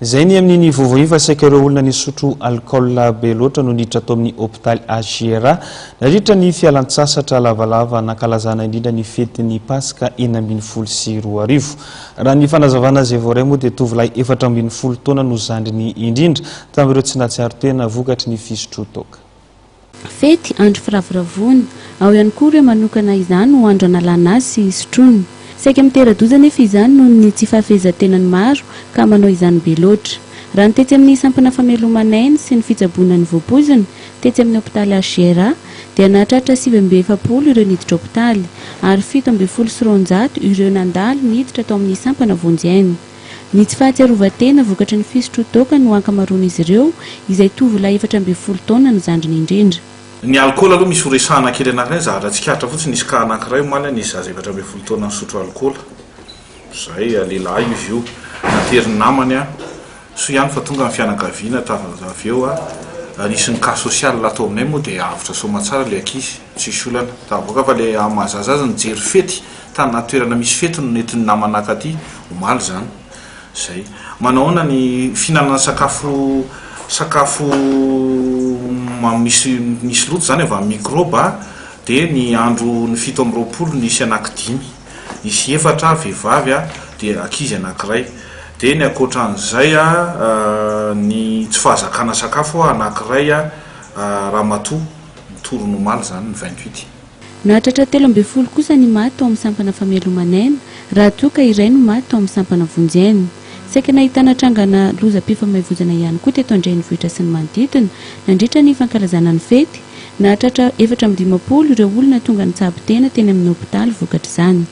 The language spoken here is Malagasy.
Zay ny amin'ny vovoiva saika ireo olona nisotro alcool be loatra no niditra tao amin'ny hôpitaly Agiera nandritra ny fialan-tsasatra lavalava nankalazana indrindra ny fetin'ny Pasika 2024. Raha ny fanazavana izay voaray moa dia tovolahy 14 taona no zandriny indrindra tamin'ireo tsy nahatsiaro tena vokatry ny fisotro toaka. Fety andro firavoravony ao ihany koa ireo manokana izany ho andro analana azy sy sotroiny. Saika mitera-doza nefa izany noho ny tsy fahafehezan-tenany maro ka manao izany be loatra. Raha ny tetsy amin'ny sampana famelomanainy sy ny fitsaboana ny voapoziny tetsy amin'ny hôpitaly Agiera dia nahatratra 740 ireo niditra hôpitaly ary 790 ireo nandalo niditra tao amin'ny sampana vonjyainy. Ny tsy fahatsiarovan-tena vokatry ny fisotro toaka no ankamaroan'izy ireo izay tovolahy 14 taona no zandriny indrindra. Ny alcool aloha misy horesahana kely anankiray zahatra tsikatra fotsiny nisy ka anankiray maly nisy zaza 14 taona nisotro alcool. Zay lehilahy izy io nateriny namany so ihany fa tonga amin'ny fianakaviana avy eo nisy ny cas social latao aminay moa dia avotra somatsara le ankizy tsisy olana tavoaka fa le mahazazazy nijery fety tany natoerana misy fety no nentin'ny namana akaty omaly zany. Zay manaona ny fihinanana sakafo misy loto zany avy amin'ny microbe dia ny andro ny 720 nisy anaky 5 nisy 4 vehivavy dia ankizy anankiray dia ny ankoatran'izay ny tsy fahazakana sakafo anankiray ramatoa toronomaly zany ny 28. Nahatratra 13 kosa ny maty tao amin'ny sampana famelomanaina raha toa ka iray no maty tao amin'ny sampana vonjyainy. Saika nahitana trangana lozam-pifamoivoizana ihany koa teto Andrenivohitra sy ny manodidina nandritra ny fankalazana ny fety nahatratra 450 ireo olona tonga nitsabo tena teny amin'ny hôpitaly vokatra izany.